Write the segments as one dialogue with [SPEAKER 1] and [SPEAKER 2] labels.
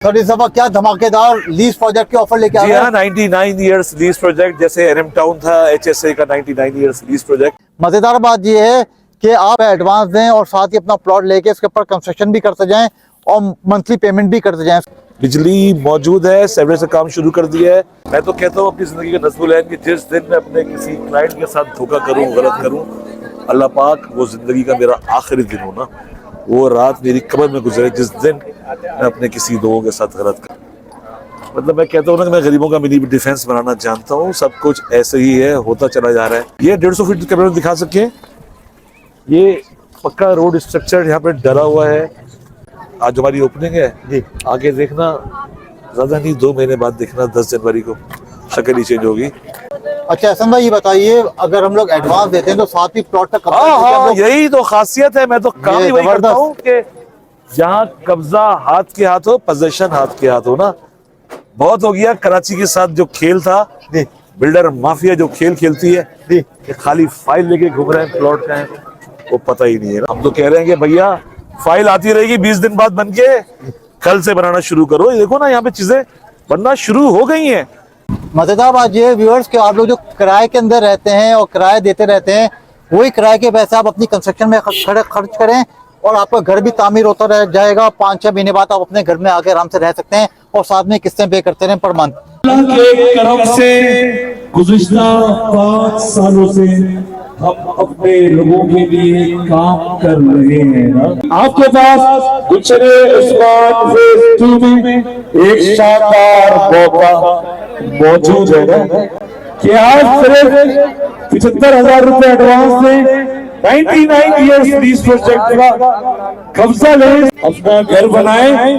[SPEAKER 1] Sir इस दफा क्या धमाकेदार लीज प्रोजेक्ट के ऑफर लेके आ
[SPEAKER 2] जी
[SPEAKER 1] रहे
[SPEAKER 2] हाँ,
[SPEAKER 1] हैं।
[SPEAKER 2] 99 इयर्स लीज प्रोजेक्ट, जैसे एनएम टाउन था एचएसए का 99 इयर्स लीज प्रोजेक्ट।
[SPEAKER 1] मजेदार बात ये है कि आप एडवांस दें और साथ ही अपना प्लॉट लेके इसके ऊपर कंस्ट्रक्शन भी करते जाएं और मंथली पेमेंट भी करते जाएं।
[SPEAKER 2] बिजली मौजूद है, सेवरेज से काम शुरू कर दिया है। मैं तो कहता हूँ अपनी जिंदगी का नस्बुल है कि जिस दिन मैं अपने किसी क्लाइंट के साथ धोखा करूँ, गलत करूँ, अल्लाह पाक वो जिंदगी का मेरा आखिरी दिन हो ना, वो रात मेरी कब्र में गुजरे जिस दिन मैं अपने किसी लोगों के साथ गलत करूँ। मतलब मैं कहता हूँ ना कि मैं गरीबों का मिनी डिफेंस बनाना जानता हूँ। सब कुछ ऐसे ही है, होता चला जा रहा है। ये 150 फीट कैमरे में दिखा सके, ये पक्का रोड स्ट्रक्चर यहाँ पे डला हुआ है। आज हमारी ओपनिंग है जी, आगे देखना, ज्यादा नहीं 2 महीने बाद देखना, 10 जनवरी को शक्ल ही चेंज होगी।
[SPEAKER 1] अच्छा हसन भाई ये बताइए, अगर हम लोग एडवांस देते हैं तो साथ ही प्लॉट तक
[SPEAKER 2] हाँ, यही तो खासियत है। मैं तो काम ही वही करता हूँ कि जहाँ कब्जा हाथ के हाथ हो, पोजीशन हाथ के हाथ हो ना। बहुत हो गया कराची के साथ जो खेल था, बिल्डर माफिया जो खेल खेलती है कि खाली फाइल लेके घूम रहे हैं, प्लॉट का है वो पता ही नहीं है। हम तो कह रहे हैं कि भैया फाइल आती रहेगी 20 दिन बाद बन के, कल से बनाना शुरू करो। ये देखो ना, यहाँ पे चीजें बनना शुरू हो गई हैं।
[SPEAKER 1] मजेदार बात ये व्यूअर्स कि आप लोग जो किराए के अंदर रहते हैं और किराया देते रहते हैं, वही किराए के पैसे आप अपनी कंस्ट्रक्शन में खर्च करें और आपका घर भी तामीर होता रह जाएगा। 5-6 महीने बाद आप अपने घर में आके आराम से रह सकते हैं और साथ में किस्तें पे करते रहें पर मंथ।
[SPEAKER 3] अल्लाह के करम से गुज़िश्ता 5 सालों से हम अपने लोगों के लिए काम कर रहे हैं ना। आपके पास गुलशन उस्मान फेज 2 में एक शानदार मौका मौजूद है ना कि आप सिर्फ 75,000 रुपए एडवांस दें, 99 इयर्स लीज प्रोजेक्ट का कब्जा लें, अपना घर बनाएं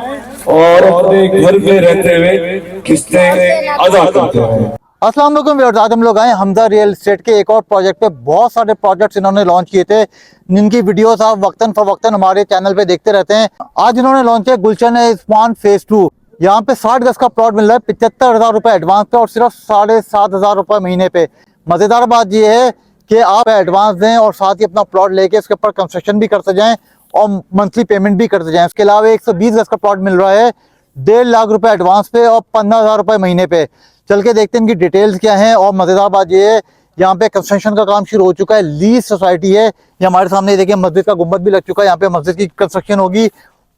[SPEAKER 3] और अपने घर में रहते हुए किस्तें अदा करते हैं।
[SPEAKER 1] अस्सलाम वालेकुम व्यूअर्स, आज हम लोग आए हमजा रियल एस्टेट के एक और प्रोजेक्ट पे। बहुत सारे प्रोजेक्ट्स इन्होंने लॉन्च किए थे, जिनकी वीडियोस आप वक्तन फवक्तन हमारे चैनल पे देखते रहते हैं। आज इन्होंने लॉन्च किया गुलशन उस्मान फेज 2। यहाँ पे 60 गज का प्लॉट मिल रहा है 75,000 रुपए एडवांस पे और सिर्फ 7,500 रुपए महीने पे। मजेदार बात यह है कि आप एडवांस दें और साथ ही अपना प्लॉट लेके इसके ऊपर कंस्ट्रक्शन भी करते जाएं और मंथली पेमेंट भी करते जाएं। इसके अलावा 120 गज का प्लॉट मिल रहा है 1.5 लाख रुपए एडवांस पे और 15,000 रुपए महीने पे। चल के देखते हैं इनकी डिटेल्स क्या हैं। और मजेदार बात ये है, यहाँ पे कंस्ट्रक्शन का काम शुरू हो चुका है। लीज सोसाइटी है, ये हमारे सामने देखिए मस्जिद का गुंबद भी लग चुका है। यहाँ पे मस्जिद की कंस्ट्रक्शन होगी,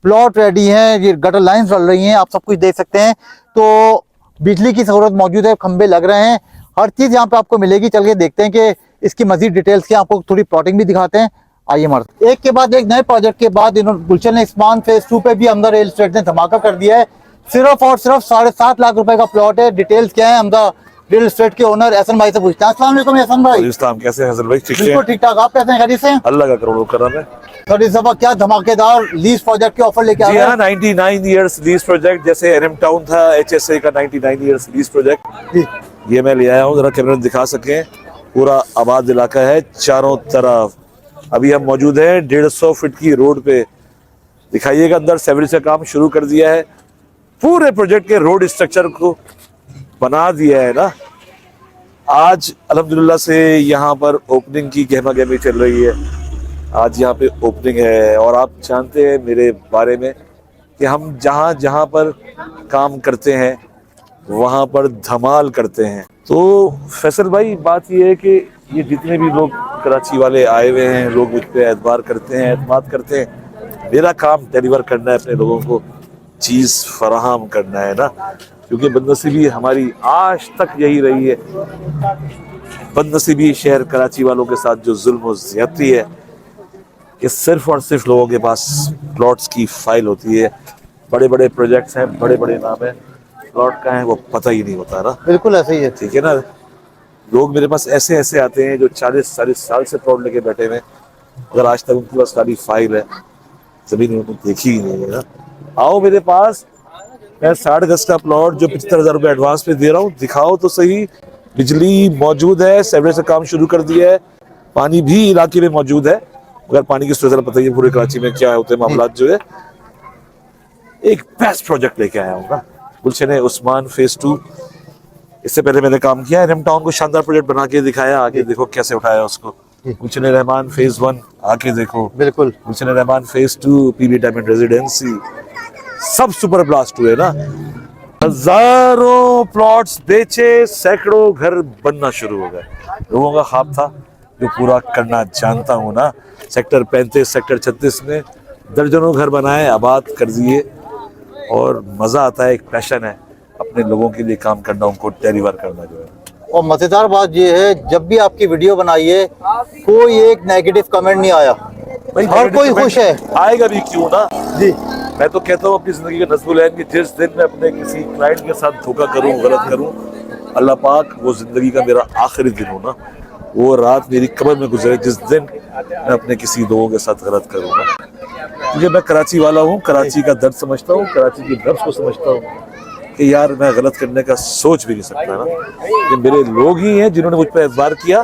[SPEAKER 1] प्लॉट रेडी है, ये गटर लाइन्स चल रही हैं, आप सब कुछ देख सकते हैं। तो बिजली की सहूलत मौजूद है, खंबे लग रहे हैं, हर चीज यहाँ पे आपको मिलेगी। चल के देखते हैं कि इसकी मजीद डिटेल्स क्या, आपको थोड़ी प्लॉटिंग भी दिखाते हैं। आइए मर्द, एक के बाद एक नए प्रोजेक्ट के बाद इन्होंने गुलशन उस्मान फेज 2 पे भी हमजा रियल एस्टेट ने धमाका कर दिया है। सिर्फ और सिर्फ 7.5 लाख रुपए का प्लॉट है। डिटेल्स क्या है हमजा रियल एस्टेट के ओनर एहसन भाई से पूछते हैं। अस्सलाम वालेकुम एहसन भाई।
[SPEAKER 2] इस्लाम, कैसे हैं हसन भाई?
[SPEAKER 1] बिल्कुल ठीक ठाक, आप कैसे हैं? खैरियत से?
[SPEAKER 2] अल्लाह का करोड़ों करम है।
[SPEAKER 1] सर इस दफा क्या धमाकेदार लीज प्रोजेक्ट के ऑफर लेके आ
[SPEAKER 2] जी
[SPEAKER 1] रहे
[SPEAKER 2] हाँ, 99 इयर्स लीज प्रोजेक्ट, जैसे एनएम टाउन था एचएसए का 99 इयर्स लीज प्रोजेक्ट, ये मैं ले आया हूँ। जरा कैमरे में दिखा सके, पूरा आबाद इलाका है चारों तरफ। अभी हम मौजूद हैं 150 फीट की रोड पे, दिखाइएगा। अंदर सेवरेज का काम शुरू कर दिया है, पूरे प्रोजेक्ट के रोड स्ट्रक्चर को बना दिया है ना। आज अल्हम्दुलिल्लाह से यहाँ पर ओपनिंग की गहमा गहमी चल रही है। आज यहाँ पे ओपनिंग है और आप जानते हैं मेरे बारे में कि हम जहाँ जहाँ पर काम करते हैं वहाँ पर धमाल करते हैं। तो फैसल भाई, बात ये है कि ये जितने भी लोग कराची वाले आए हुए हैं, लोग मुझ पर एतबार करते हैं, एतमाद करते हैं। मेरा काम डिलीवर करना है, अपने लोगों को चीज़ फराहम करना है ना, क्योंकि बदनसीबी हमारी आज तक यही रही है। बदनसीबी शहर कराची वालों के साथ जो जुल्म और ज़्यादती है कि सिर्फ और सिर्फ लोगों के पास प्लॉट्स की फाइल होती है। बड़े बड़े प्रोजेक्ट्स हैं, बड़े बड़े नाम है, प्लॉट का है वो पता ही नहीं होता ना।
[SPEAKER 1] बिल्कुल ऐसे ही है,
[SPEAKER 2] ठीक है ना। लोग मेरे पास ऐसे ऐसे आते हैं जो 40-40 साल से प्लॉट लेके बैठे हुए, अगर आज तक उनके पास खाली फाइल है, जमीन उन्होंने देखी ही नहीं है ना। आओ मेरे पास, मैं 60 गज का प्लॉट जो 75,000 रुपये एडवांस पे दे रहा हूँ, दिखाओ तो सही। बिजली मौजूद है, सेवरेज से काम शुरू कर दिया है, पानी भी इलाके में मौजूद है। अगर पानी की सूरत पता ही है पूरे कराची में क्या होते हैं मामला जो है। एक बेस्ट प्रोजेक्ट लेके आया हूँ ना, गुलशन उस्मान फेज 2। इससे पहले मैंने काम किया एनएम टाउन को, शानदार प्रोजेक्ट बना के दिखाया, आगे देखो कैसे उठाया उसको। गुलशन रहमान फेज 1 आके देखो,
[SPEAKER 1] बिल्कुल
[SPEAKER 2] Gulshan Rehman phase 2 PV diamond residency, सब सुपर ब्लास्ट हुए ना, हजारों प्लॉट्स बेचे, सैकड़ों घर बनना शुरू हो गए। लोगों का ख्वाब था जो पूरा करना जानता हूँ ना। सेक्टर 35 सेक्टर 36 में दर्जनों घर बनाए, आबाद कर दिए, और मजा आता है, एक पैशन है अपने लोगों के लिए काम करना, उनको डिलीवर करना जो है।
[SPEAKER 1] और मजेदार बात ये है, जब भी आपकी वीडियो बनाइए कोई एक नेगेटिव कमेंट नहीं आया, हर कोई खुश है।
[SPEAKER 2] आएगा भी क्यों ना
[SPEAKER 1] जी।
[SPEAKER 2] मैं तो कहता हूँ अपनी जिंदगी का नस्बुल है कि जिस दिन मैं अपने किसी क्लाइंट के साथ धोखा करूँ, गलत करूँ, अल्लाह पाक वो जिंदगी का मेरा आखिरी दिन हो ना, वो रात मेरी कब्र में गुजरे जिस दिन मैं अपने किसी लोगों के साथ गलत करूँगा। क्योंकि मैं कराची वाला हूँ, कराची का दर्द समझता हूँ, कराची की नब्ज को समझता हूँ कि यार मैं गलत करने का सोच भी नहीं सकता ना। ये मेरे लोग ही हैं जिन्होंने मुझ पर एतबार किया,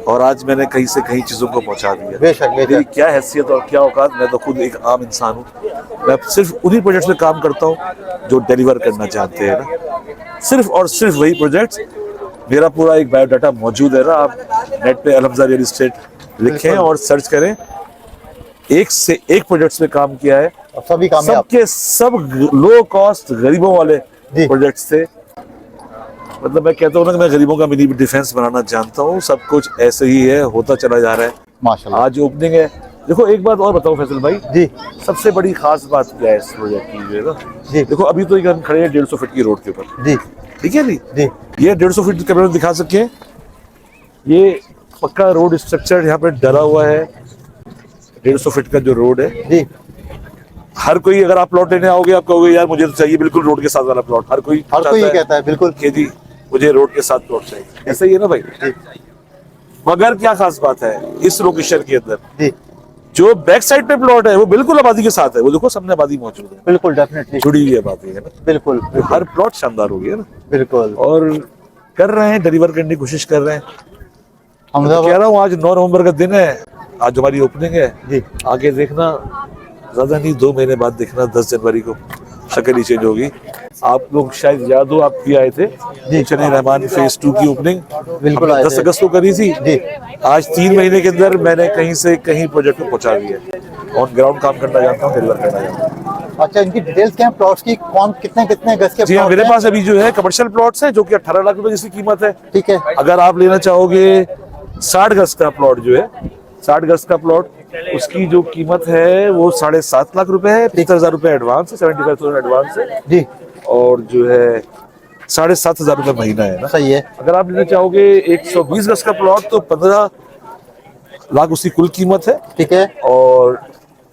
[SPEAKER 2] और आज मैंने कहीं से कहीं चीज़ों को पहुंचा दिया।
[SPEAKER 1] बेशक
[SPEAKER 2] मेरी क्या हैसियत और क्या औकात, मैं तो खुद एक आम इंसान हूँ। मैं सिर्फ उन्हीं प्रोजेक्ट्स में काम करता हूँ जो डिलीवर करना चाहते हैं ना, सिर्फ और सिर्फ वही प्रोजेक्ट्स। मेरा पूरा एक बायोडाटा मौजूद है ना, आप नेट पे अलहमजा रियल एस्टेट लिखें और सर्च करें, एक से एक प्रोजेक्ट्स में काम किया है,
[SPEAKER 1] सभी काम में
[SPEAKER 2] सबके सब लो कॉस्ट गरीबों वाले
[SPEAKER 1] जी।
[SPEAKER 2] प्रोजेक्ट्स थे। मतलब मैं कहता हूँ ना कि मैं गरीबों का मिनी डिफेंस बनाना जानता हूँ। सब कुछ ऐसे ही है, होता चला जा रहा है।
[SPEAKER 1] माशाल्लाह।
[SPEAKER 2] आज ओपनिंग है। देखो एक बात और बताऊं फैसल भाई
[SPEAKER 1] जी
[SPEAKER 2] सबसे बड़ी खास बात क्या है इस प्रोजेक्ट की जो है ना,
[SPEAKER 1] जी
[SPEAKER 2] देखो अभी तो हम खड़े हैं 150 फीट की रोड के ऊपर,
[SPEAKER 1] जी
[SPEAKER 2] ठीक है जी।
[SPEAKER 1] जी
[SPEAKER 2] ये 150 फीट कैमरे में दिखा सके, ये पक्का रोड स्ट्रक्चर यहाँ पे डरा हुआ है। 150 फीट का जो रोड है,
[SPEAKER 1] जी
[SPEAKER 2] हर कोई अगर आप प्लॉट लेने आओगे आप कहोगे यार मुझे तो चाहिए बिल्कुल रोड के साथ वाला प्लॉट। हर कोई
[SPEAKER 1] ये कहता है बिल्कुल
[SPEAKER 2] कि जी मुझे रोड के साथ प्लॉट चाहिए, ऐसा ही है ना भाई। मगर क्या खास बात है इस लोकेशन के अंदर,
[SPEAKER 1] जी
[SPEAKER 2] जो बैक साइड पे प्लॉट है वो बिल्कुल आबादी के साथ है। वो देखो सामने आबादी मौजूद है,
[SPEAKER 1] बिल्कुल डेफिनेटली
[SPEAKER 2] जुड़ी हुई आबादी है ना,
[SPEAKER 1] बिल्कुल
[SPEAKER 2] हर प्लॉट शानदार हो गया ना,
[SPEAKER 1] बिल्कुल।
[SPEAKER 2] और कर रहे हैं, डिलीवर करने की कोशिश कर रहे हैं।
[SPEAKER 1] हम
[SPEAKER 2] तो कह रहा हूँ आज 9 नवंबर का दिन है, आज हमारी ओपनिंग है।
[SPEAKER 1] जी
[SPEAKER 2] आगे देखना, ज्यादा नहीं 2 महीने बाद देखना 10 जनवरी को शक्ल ही चेंज होगी। आप लोग शायद याद हो, आप भी आए थे चने रहमान फेज 2 की ओपनिंग,
[SPEAKER 1] बिल्कुल
[SPEAKER 2] हमने
[SPEAKER 1] आए
[SPEAKER 2] 10
[SPEAKER 1] थे।
[SPEAKER 2] अगस्त को करी थी।
[SPEAKER 1] जी
[SPEAKER 2] आज 3 महीने के अंदर मैंने कहीं से कहीं प्रोजेक्ट को पहुंचा दिया। ऑन ग्राउंड काम करना जानता हूँ, डिलीवर करना जानता हूँ।
[SPEAKER 1] अच्छा, इनकी डिटेल्स क्या है प्लॉट्स की, कौन कितने कितने गज के
[SPEAKER 2] जी हाँ,
[SPEAKER 1] प्लॉट्स
[SPEAKER 2] मेरे
[SPEAKER 1] हैं?
[SPEAKER 2] पास अभी जो है कमर्शियल प्लॉट्स है जो कि 18 लाख रुपए जिसकी कीमत है।
[SPEAKER 1] ठीक है।
[SPEAKER 2] अगर आप लेना चाहोगे 60 गज का प्लॉट जो है, 60 गज का प्लॉट, उसकी जो कीमत है वो 7.5 लाख रुपए है। 75,000 रुपए एडवांस है, 75,000 एडवांस है,
[SPEAKER 1] जी
[SPEAKER 2] और जो है 7,500 रुपए महीना है ना।
[SPEAKER 1] सही है।
[SPEAKER 2] अगर आप लेना चाहोगे 120 गज का प्लॉट तो 15 लाख उसकी कुल कीमत है,
[SPEAKER 1] ठीक है।
[SPEAKER 2] और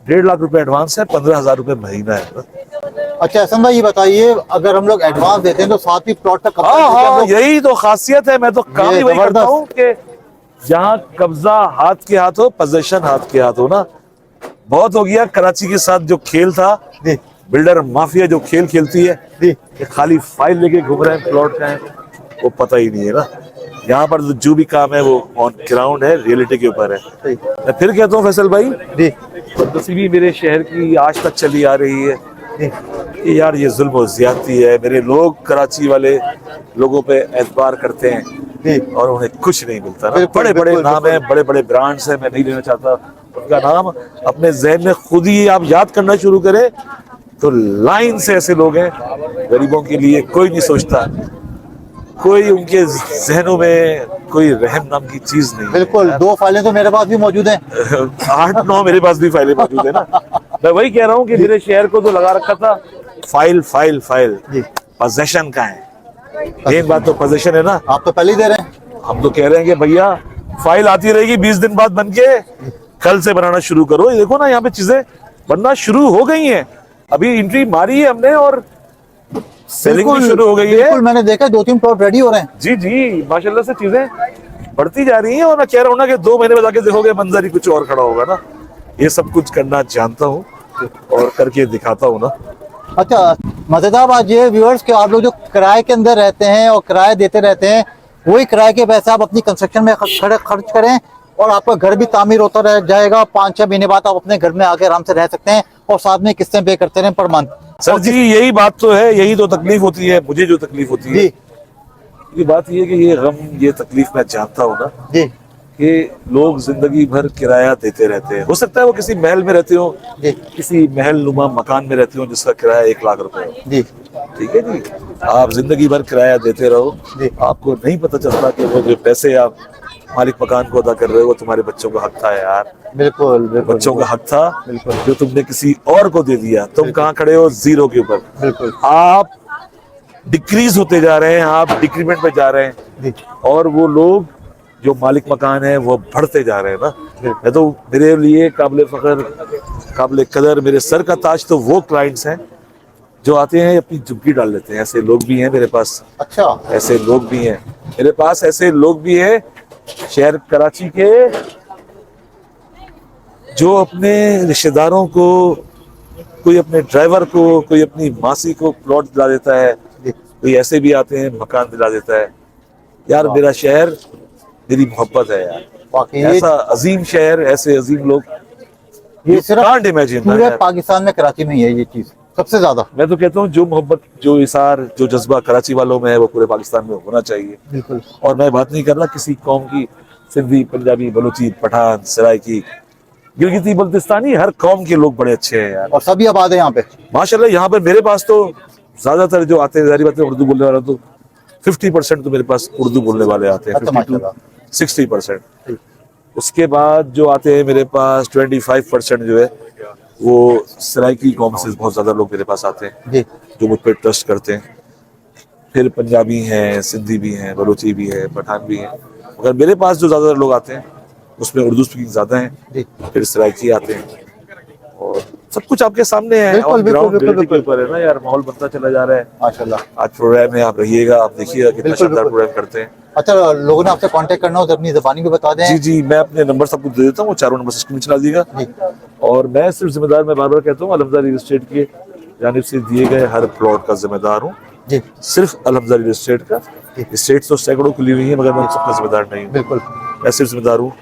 [SPEAKER 2] 1.5 लाख रुपए एडवांस है, 15,000 रुपए महीना है ना।
[SPEAKER 1] अच्छा हसन भाई, ये बताइए अगर हम लोग एडवांस देते हैं तो साथ ही प्लॉट तक कब्जा
[SPEAKER 2] हाँ
[SPEAKER 1] लेके हम
[SPEAKER 2] हाँ,
[SPEAKER 1] लोग-
[SPEAKER 2] यही तो खासियत है। मैं तो काम ही वही करता हूँ कि जहाँ कब्जा हाथ के हाथ हो, पोजीशन हाथ के हाथ हो ना। बहुत हो गया कराची के साथ जो खेल था,
[SPEAKER 1] जी
[SPEAKER 2] बिल्डर माफिया जो खेल खेलती है
[SPEAKER 1] जी
[SPEAKER 2] कि खाली फाइल लेके घूम रहे हैं, प्लॉट का है वो पता ही नहीं है ना। यहाँ पर जो भी काम है वो ऑन ग्राउंड है, रियलिटी के ऊपर है।
[SPEAKER 1] सही।
[SPEAKER 2] मैं फिर कहता हूँ फैसल भाई,
[SPEAKER 1] जी
[SPEAKER 2] बदनसीबी मेरे शहर की आज तक चली आ रही है
[SPEAKER 1] जी
[SPEAKER 2] कि यार ये जुल्म और ज्यादती है। मेरे लोग कराची वाले लोगों पे एतबार करते हैं
[SPEAKER 1] जी
[SPEAKER 2] और उन्हें कुछ नहीं मिलता ना।
[SPEAKER 1] बिल्कुल,
[SPEAKER 2] बड़े बड़े
[SPEAKER 1] बिल्कुल,
[SPEAKER 2] नाम हैं, बड़े बड़े ब्रांड्स हैं, मैं नहीं लेना चाहता उनका नाम। अपने जहन में खुद ही आप याद करना शुरू करें तो लाइन से ऐसे लोग हैं, गरीबों के लिए कोई नहीं सोचता, कोई उनके जहनों में कोई रहम नाम की चीज नहीं है।
[SPEAKER 1] बिल्कुल। 2 फाइलें तो मेरे पास भी मौजूद हैं।
[SPEAKER 2] 8-9 मेरे पास भी फाइलें मौजूद है ना। मैं वही कह रहा हूँ कि मेरे शहर को तो लगा रखा था फाइल फाइल फाइल,
[SPEAKER 1] जी
[SPEAKER 2] पोजेशन का है। मेन बात तो पोजेशन है ना।
[SPEAKER 1] आप तो पहले ही दे रहे हैं।
[SPEAKER 2] हम तो कह रहे हैं कि भैया फाइल आती रहेगी 20 दिन बाद बन के, कल से बनाना शुरू करो। ये देखो ना यहाँ पे चीजें बनना शुरू हो गई हैं, अभी एंट्री मारी है हमने और सेलिंग भी शुरू हो गई है।
[SPEAKER 1] बिल्कुल, मैंने देखा 2-3 प्लॉट रेडी हो रहे हैं।
[SPEAKER 2] जी जी माशाल्लाह से चीजें बढ़ती जा रही हैं। और मैं कह रहा हूँ ना कि 2 महीने बाद आके देखोगे मंजर ही कुछ और खड़ा होगा ना। ये सब कुछ करना जानता हूँ और करके दिखाता हूँ ना।
[SPEAKER 1] अच्छा, मजेदार बात ये व्यूअर्स कि आप लोग जो किराए के अंदर रहते हैं और किराए देते रहते हैं, वही किराए के पैसे आप अपनी कंस्ट्रक्शन में खर्च करें और आपका घर भी तामीर होता रह जाएगा। 5-6 महीने बाद आप अपने घर में आके आराम से रह सकते हैं और साथ में किस्तें पे करते रहें पर मंथ।
[SPEAKER 2] सर जी यही बात तो है, यही तो तकलीफ होती है मुझे, जो तकलीफ होती है
[SPEAKER 1] जी
[SPEAKER 2] ये बात ये है कि ये गम ये तकलीफ मैं जानता हूँ ना
[SPEAKER 1] जी
[SPEAKER 2] कि लोग जिंदगी भर किराया देते रहते हैं। हो सकता है वो किसी महल में रहते हो,
[SPEAKER 1] जी
[SPEAKER 2] किसी महल नुमा मकान में रहते हो जिसका किराया 1 लाख रुपए हो।
[SPEAKER 1] जी
[SPEAKER 2] ठीक है जी, आप जिंदगी भर किराया देते रहो,
[SPEAKER 1] जी।
[SPEAKER 2] आपको नहीं पता चलता कि वो जो पैसे आप मालिक मकान को अदा कर रहे हो वो तुम्हारे बच्चों का हक था यार,
[SPEAKER 1] बिल्कुल बिल्कुल
[SPEAKER 2] बच्चों का हक था
[SPEAKER 1] बिल्कुल
[SPEAKER 2] जो तुमने किसी और को दे दिया। तुम कहाँ खड़े हो? जीरो के ऊपर।
[SPEAKER 1] बिल्कुल
[SPEAKER 2] आप डिक्रीज होते जा रहे हैं, आप डिक्रीमेंट पे जा रहे हैं,
[SPEAKER 1] जी
[SPEAKER 2] और वो लोग जो मालिक मकान है वो बढ़ते जा रहे हैं ना। मैं तो, मेरे लिए काबिल फख्र, काबिल कदर, मेरे सर का ताज तो वो क्लाइंट्स हैं जो आते हैं अपनी झुग्गी डाल लेते हैं। ऐसे लोग भी हैं मेरे पास,
[SPEAKER 1] अच्छा
[SPEAKER 2] ऐसे लोग भी हैं मेरे पास, ऐसे लोग भी हैं शहर कराची के जो अपने रिश्तेदारों को, कोई अपने ड्राइवर को, कोई अपनी मासी को प्लॉट दिला देता है,
[SPEAKER 1] जी
[SPEAKER 2] कोई ऐसे भी आते हैं मकान दिला देता है। यार मेरा शहर मेरी मोहब्बत है यार,
[SPEAKER 1] वाकई
[SPEAKER 2] ऐसा अजीम शहर, ऐसे अजीम लोग,
[SPEAKER 1] ये सिर्फ
[SPEAKER 2] कांट इमेजिन।
[SPEAKER 1] पूरे पाकिस्तान में कराची में ही है ये चीज सबसे ज्यादा।
[SPEAKER 2] मैं तो कहता हूँ जो मोहब्बत, जो इसार, जो जज्बा कराची वालों में है वो पूरे पाकिस्तान में होना चाहिए।
[SPEAKER 1] बिल्कुल
[SPEAKER 2] और मैं बात नहीं कर रहा किसी कौम की, सिंधी, पंजाबी, बलूची, पठान, सराइकी, गिलगिती, बल्तिस्तानी, हर कौम के लोग बड़े अच्छे हैं यार
[SPEAKER 1] और सभी आबाद है यहाँ पे
[SPEAKER 2] माशाल्लाह। यहाँ पर मेरे पास तो ज्यादातर जो आते हैं, जाहिर बात है उर्दू बोलने वाला, तो 50% तो मेरे पास उर्दू बोलने वाले आते हैं,
[SPEAKER 1] अच्छा,
[SPEAKER 2] 50 to
[SPEAKER 1] माशाल्लाह।
[SPEAKER 2] 60%। उसके बाद जो आते हैं मेरे पास 25% जो है वो सराइकी कौम से बहुत ज्यादा लोग मेरे पास आते हैं
[SPEAKER 1] जी
[SPEAKER 2] जो मुझ पर ट्रस्ट करते हैं। फिर पंजाबी हैं, सिंधी भी हैं, बलोची भी हैं, पठान भी हैं, मगर मेरे पास जो ज्यादा लोग आते हैं उसमें उर्दू स्पीकिंग ज्यादा हैं।
[SPEAKER 1] जी
[SPEAKER 2] फिर सराइकी आते हैं, और सब कुछ आपके सामने है।
[SPEAKER 1] बिल्कुल,
[SPEAKER 2] और
[SPEAKER 1] बिल्कुल,
[SPEAKER 2] ग्राउंड
[SPEAKER 1] बिल्कुल,
[SPEAKER 2] रियलिटी के ऊपर है ना यार, माहौल बनता चला जा रहा है।
[SPEAKER 1] माशाल्लाह।
[SPEAKER 2] आज प्रोग्राम है, आप रहिएगा, आप देखिएगा कितना
[SPEAKER 1] बिल्कुल,
[SPEAKER 2] शानदार
[SPEAKER 1] बिल्कुल।
[SPEAKER 2] प्रोग्राम करते हैं।
[SPEAKER 1] अच्छा, लोगों ने आपसे कांटेक्ट करना हो तो अपनी ज़बानी भी बता दें।
[SPEAKER 2] जी जी, मैं अपने नंबर सबको दे देता हूँ, वो चारों नंबर स्क्रीन में चला दीजिएगा।
[SPEAKER 1] जी
[SPEAKER 2] और मैं सिर्फ जिम्मेदार, मैं बार बार कहता हूँ, अलहमदा रियल एस्टेट की जानिब से दिए गए हर प्लॉट का जिम्मेदार हूँ,
[SPEAKER 1] जी
[SPEAKER 2] सिर्फ अलहमदा रियल एस्टेट का। स्टेट तो सैकड़ों खुली हुई है मगर मैं सबका जिम्मेदार नहीं हूँ।
[SPEAKER 1] बिल्कुल
[SPEAKER 2] मैं सिर्फ जिम्मेदार हूँ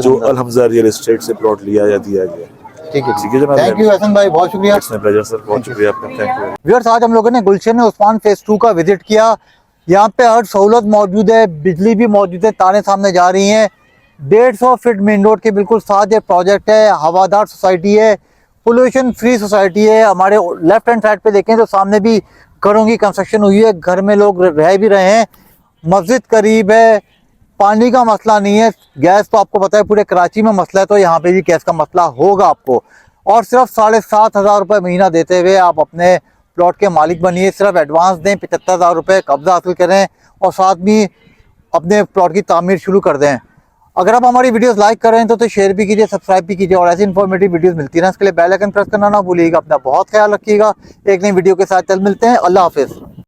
[SPEAKER 2] जो अलहमदा रियल एस्टेट से प्लॉट लिया या दिया गया।
[SPEAKER 1] ठीक है
[SPEAKER 2] जनाब,
[SPEAKER 1] थैंक यू हसन भाई, बहुत शुक्रिया।
[SPEAKER 2] इट्स माय प्लेजर सर, बहुत शुक्रिया आपका, थैंक यू।
[SPEAKER 1] व्यूअर्स, आज हम लोगों ने गुलशन उस्मान फेज 2 का विजिट किया। यहाँ पे हर सहूलत मौजूद है, बिजली भी मौजूद है, तारें सामने जा रही हैं। 150 फीट मेन रोड के बिल्कुल साथ ये प्रोजेक्ट है। हवादार सोसाइटी है, पोल्यूशन फ्री सोसाइटी है। हमारे लेफ्ट हैंड साइड पे देखें तो सामने भी घरों की कंस्ट्रक्शन हुई है, घर में लोग रह भी रहे हैं। मस्जिद करीब है, पानी का मसला नहीं है। गैस तो आपको पता है पूरे कराची में मसला है, तो यहाँ पे भी गैस का मसला होगा आपको। और सिर्फ 7,500 रुपये महीना देते हुए आप अपने प्लॉट के मालिक बनिए। सिर्फ एडवांस दें, 75,000 रुपये कब्जा हासिल करें और साथ में अपने प्लॉट की तामीर शुरू कर दें। अगर आप हमारी वीडियोस लाइक कर रहे हैं तो शेयर भी कीजिए, सब्सक्राइब भी कीजिए, और ऐसी इन्फॉर्मेटिव वीडियोस मिलती रहें इसके लिए बेल आइकन प्रेस करना ना भूलिएगा। अपना बहुत ख्याल रखिएगा। एक नई वीडियो के साथ चल मिलते हैं। अल्लाह हाफिज़।